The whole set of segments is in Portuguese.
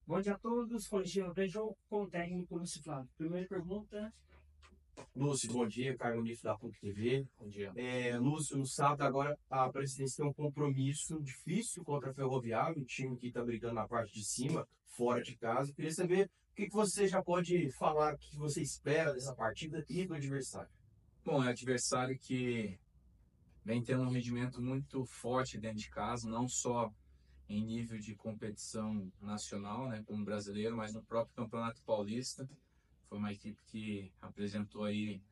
Bom dia a todos, Coletiva Beijão com o técnico Lúcio Flávio. Primeira pergunta. Lúcio, bom dia, Caio Unif da PUC TV. Bom dia. Lúcio, no sábado agora a presidência tem um compromisso difícil contra a Ferroviária, um time que está brigando na parte de cima, fora de casa. Queria saber o que você já pode falar, o que você espera dessa partida e do adversário. Bom, é um adversário que vem tendo um rendimento muito forte dentro de casa, não só em nível de competição nacional, né, como brasileiro, mas no próprio Campeonato Paulista. Foi uma equipe que apresentou aí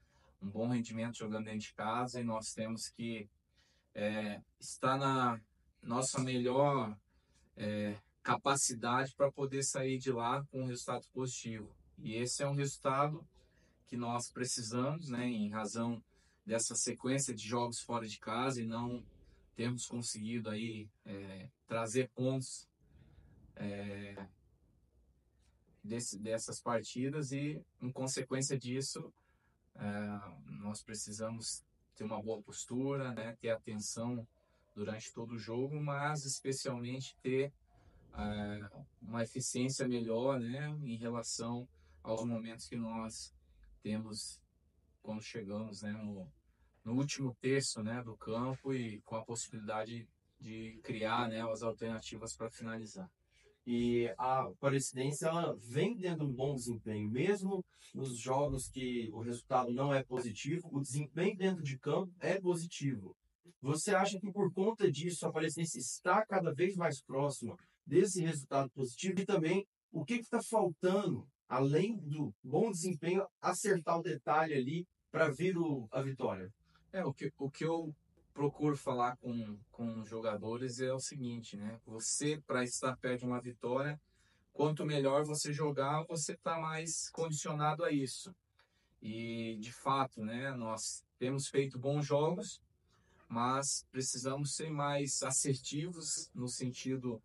um bom rendimento jogando dentro de casa e nós temos que estar na nossa melhor capacidade para poder sair de lá com um resultado positivo. E esse é um resultado que nós precisamos, né, em razão dessa sequência de jogos fora de casa e não termos conseguido aí trazer pontos dessas partidas e, em consequência disso, nós precisamos ter uma boa postura, né, ter atenção durante todo o jogo, mas especialmente ter uma eficiência melhor, né, em relação aos momentos que nós temos quando chegamos, né, no último terço, né, do campo e com a possibilidade de criar, né, as alternativas para finalizar. E a Aparecidense ela vem tendo um bom desempenho, mesmo nos jogos que o resultado não é positivo, o desempenho dentro de campo é positivo. Você acha que por conta disso a Aparecidense está cada vez mais próxima desse resultado positivo? E também o que está faltando, além do bom desempenho, acertar o detalhe ali para vir a vitória? O que eu procuro falar com os jogadores é o seguinte, né? Você, para estar perto de uma vitória, quanto melhor você jogar, você está mais condicionado a isso. E, de fato, né, nós temos feito bons jogos, mas precisamos ser mais assertivos no sentido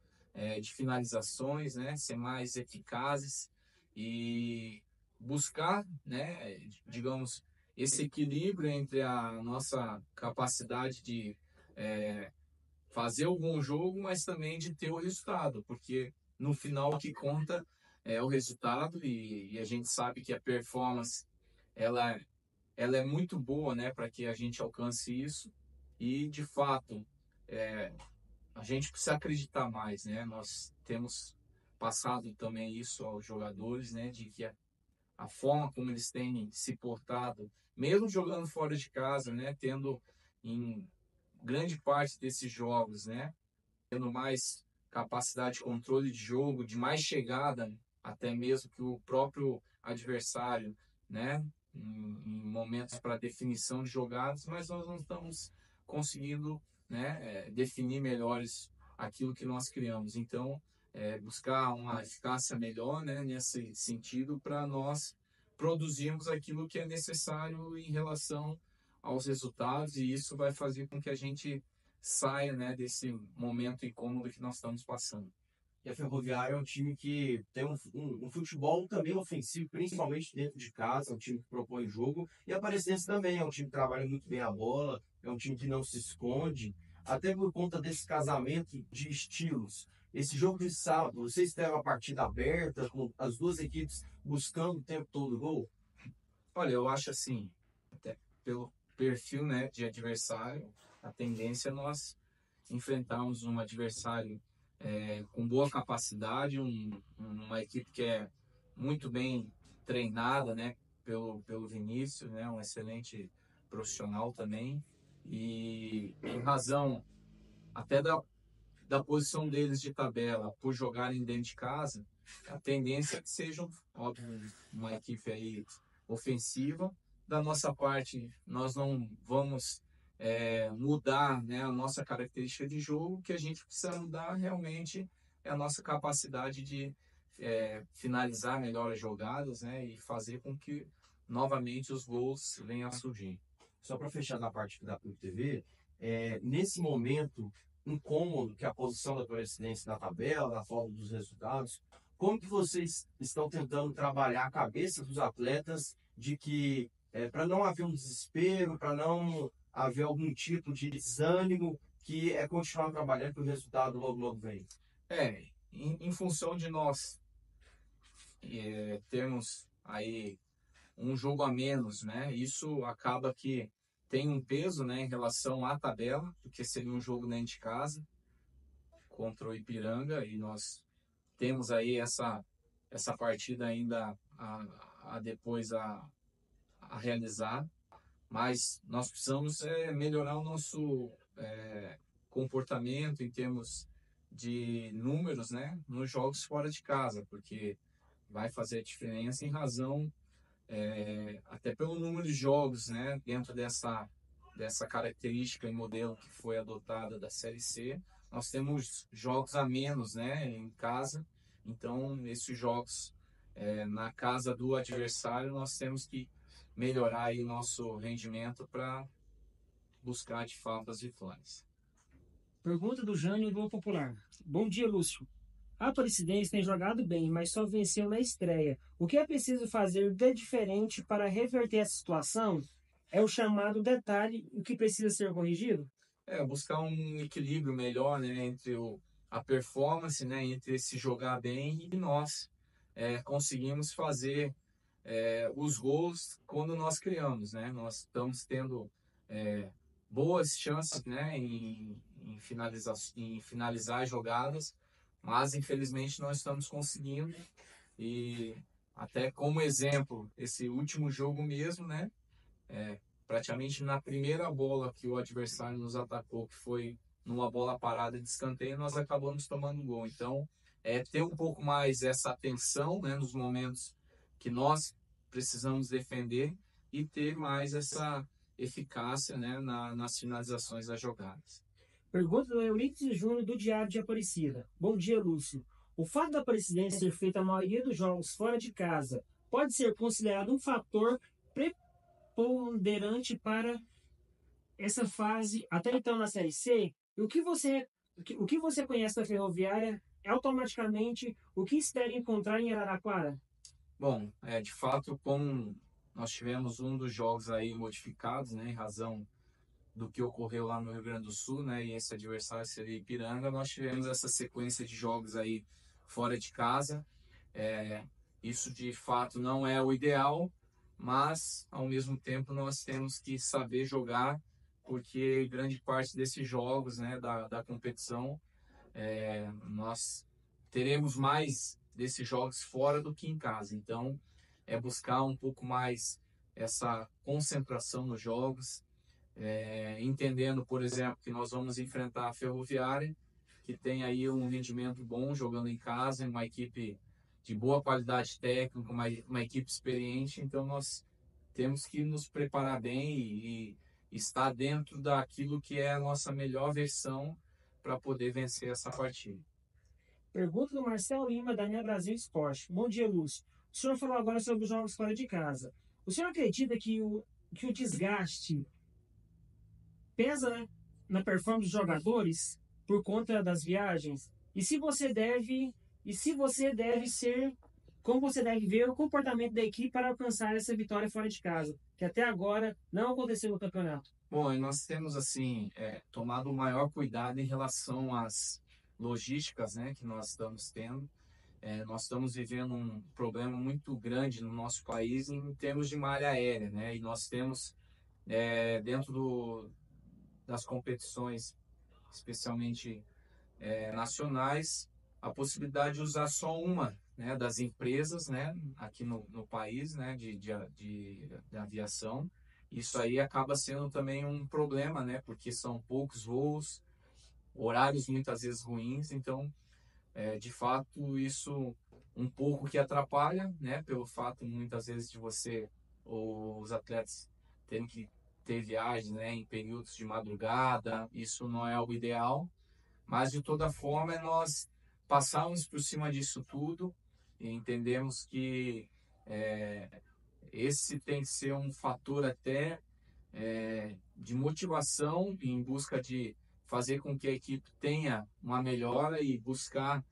de finalizações, né? Ser mais eficazes e buscar, né, digamos, esse equilíbrio entre a nossa capacidade de é, fazer algum jogo, mas também de ter o resultado, porque no final o que conta é o resultado e a gente sabe que a performance ela, ela é muito boa, né, para que a gente alcance isso e de fato é, a gente precisa acreditar mais, né? Nós temos passado também isso aos jogadores, né, de que a forma como eles têm se portado, mesmo jogando fora de casa, né, tendo em grande parte desses jogos, né, tendo mais capacidade de controle de jogo, de mais chegada, até mesmo que o próprio adversário, né, em momentos para definição de jogadas, mas nós não estamos conseguindo, né, definir melhores aquilo que nós criamos. Então, buscar uma eficácia melhor, né, nesse sentido, para nós produzirmos aquilo que é necessário em relação aos resultados, e isso vai fazer com que a gente saia, né, desse momento incômodo que nós estamos passando. E a Ferroviária é um time que tem um futebol também ofensivo, principalmente dentro de casa, é um time que propõe jogo. E a Aparecidense também é um time que trabalha muito bem a bola, é um time que não se esconde, até por conta desse casamento de estilos. Esse jogo de sábado, vocês têm uma partida aberta, com as duas equipes buscando o tempo todo o gol? Olha, eu acho assim, até pelo perfil, né, de adversário, a tendência é nós enfrentarmos um adversário com boa capacidade, uma equipe que é muito bem treinada, né, pelo Vinícius, né, um excelente profissional também, e em razão até da posição deles de tabela, por jogarem dentro de casa, a tendência é que sejam, óbvio, uma equipe aí ofensiva. Da nossa parte, nós não vamos mudar, né, a nossa característica de jogo. O que a gente precisa mudar realmente é a nossa capacidade de finalizar melhor as jogadas, né, e fazer com que novamente os gols venham a surgir. Só para fechar na parte da PUC TV, nesse momento incômodo que é a posição da presidência na tabela, na forma dos resultados, como que vocês estão tentando trabalhar a cabeça dos atletas de que para não haver um desespero, para não haver algum tipo de desânimo, que é continuar trabalhando que o resultado logo logo vem? Em função de nós termos aí um jogo a menos, né? Isso acaba que tem um peso, né, em relação à tabela, porque seria um jogo dentro de casa contra o Ipiranga e nós temos aí essa partida ainda a depois a realizar, mas nós precisamos melhorar o nosso comportamento em termos de números, né, nos jogos fora de casa, porque vai fazer a diferença em razão até pelo número de jogos, né, dentro dessa característica e modelo que foi adotada da Série C. Nós temos jogos a menos, né, em casa, então esses jogos na casa do adversário nós temos que melhorar aí o nosso rendimento para buscar de fato as vitórias. Pergunta do Jânio do Popular. Bom dia, Lúcio. A Aparecidense tem jogado bem, mas só venceu na estreia. O que é preciso fazer de diferente para reverter essa situação? É o chamado detalhe, o que precisa ser corrigido? Buscar um equilíbrio melhor, né, entre a performance, né, entre esse jogar bem e nós conseguimos fazer os gols quando nós criamos, né? Nós estamos tendo boas chances, né, em finalizar jogadas, mas infelizmente nós estamos conseguindo. E até como exemplo, esse último jogo mesmo, né, praticamente na primeira bola que o adversário nos atacou, que foi numa bola parada de escanteio, nós acabamos tomando gol. Então, ter um pouco mais essa atenção, né, nos momentos que nós precisamos defender e ter mais essa eficácia, né, nas finalizações das jogadas. Pergunta do Euripides Júnior do Diário de Aparecida. Bom dia, Lúcio. O fato da Aparecidense ter feito a maioria dos jogos fora de casa pode ser considerado um fator preponderante para essa fase até então na Série C? E o que você conhece da Ferroviária é automaticamente o que espera encontrar em Araraquara? Bom, de fato, como nós tivemos um dos jogos aí modificados, né, em razão do que ocorreu lá no Rio Grande do Sul, né, e esse adversário seria Ipiranga, nós tivemos essa sequência de jogos aí fora de casa. Isso de fato não é o ideal, mas ao mesmo tempo nós temos que saber jogar, porque grande parte desses jogos, né, da competição, nós teremos mais desses jogos fora do que em casa. Então, buscar um pouco mais essa concentração nos jogos, entendendo, por exemplo, que nós vamos enfrentar a Ferroviária, que tem aí um rendimento bom jogando em casa, uma equipe de boa qualidade técnica, uma equipe experiente. Então, nós temos que nos preparar bem e estar dentro daquilo que é a nossa melhor versão para poder vencer essa partida. Pergunta do Marcelo Lima, da Minha Brasil Esporte. Bom dia, Lúcio. O senhor falou agora sobre os jogos fora de casa. O senhor acredita que o desgaste pesa, né, na performance dos jogadores por conta das viagens? E se você deve ser, como você deve ver o comportamento da equipe para alcançar essa vitória fora de casa, que até agora não aconteceu no campeonato? Bom, e nós temos assim tomado o maior cuidado em relação às logísticas, né, que nós estamos tendo. Nós estamos vivendo um problema muito grande no nosso país em termos de malha aérea, né? E nós temos dentro das competições, especialmente nacionais, a possibilidade de usar só uma, né, das empresas, né, aqui no país, né, de aviação. Isso aí acaba sendo também um problema, né, porque são poucos voos, horários muitas vezes ruins. Então, de fato, isso um pouco que atrapalha, né, pelo fato muitas vezes de os atletas terem que ter viagens, né, em períodos de madrugada. Isso não é o ideal, mas de toda forma nós passamos por cima disso tudo e entendemos que esse tem que ser um fator até de motivação em busca de fazer com que a equipe tenha uma melhora e buscar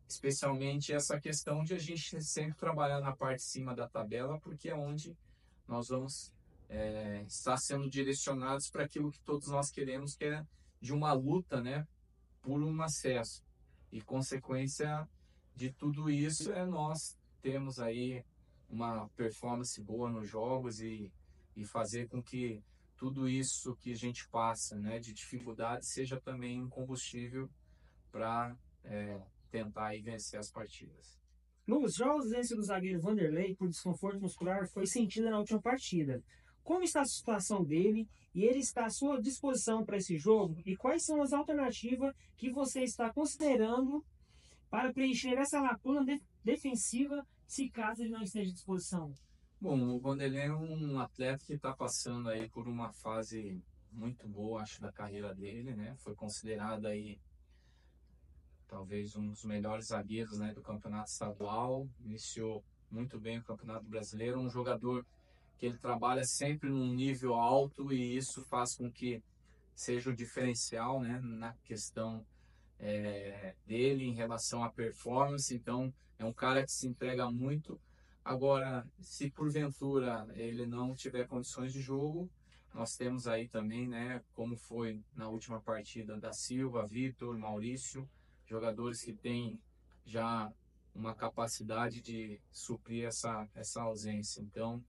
especialmente essa questão de a gente sempre trabalhar na parte de cima da tabela, porque é onde nós vamos estar sendo direcionados para aquilo que todos nós queremos, que é de uma luta, né, por um acesso. E consequência de tudo isso é nós termos aí uma performance boa nos jogos e fazer com que tudo isso que a gente passa, né, de dificuldade, seja também um combustível para tentar aí vencer as partidas. Lúcio, já a ausência do zagueiro Vanderlei por desconforto muscular foi sentida na última partida. Como está a situação dele e ele está à sua disposição para esse jogo? E quais são as alternativas que você está considerando para preencher essa lacuna defensiva se caso ele não esteja à disposição? Bom, o Vanderlei é um atleta que está passando aí por uma fase muito boa, acho, da carreira dele, né? Foi considerado aí talvez um dos melhores zagueiros, né, do campeonato estadual, iniciou muito bem o campeonato brasileiro, um jogador que ele trabalha sempre num nível alto e isso faz com que seja o diferencial, né, na questão dele em relação à performance. Então é um cara que se entrega muito. Agora, se porventura ele não tiver condições de jogo, nós temos aí também, né, como foi na última partida, da Silva, Vitor, Maurício, jogadores que têm já uma capacidade de suprir essa ausência. Então,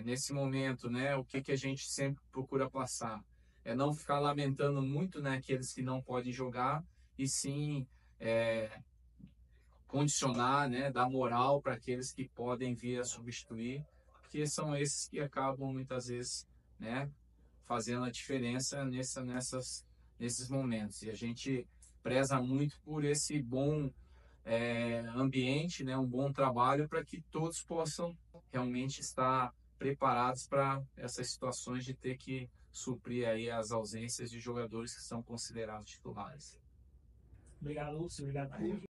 nesse momento, né, o que a gente sempre procura passar é não ficar lamentando muito, né, aqueles que não podem jogar, e sim condicionar, né, dar moral para aqueles que podem vir a substituir, porque são esses que acabam muitas vezes, né, fazendo a diferença nesses momentos. E a gente preza muito por esse bom ambiente, né, um bom trabalho para que todos possam realmente estar preparados para essas situações de ter que suprir aí as ausências de jogadores que são considerados titulares. Obrigado, Lúcio. Obrigado.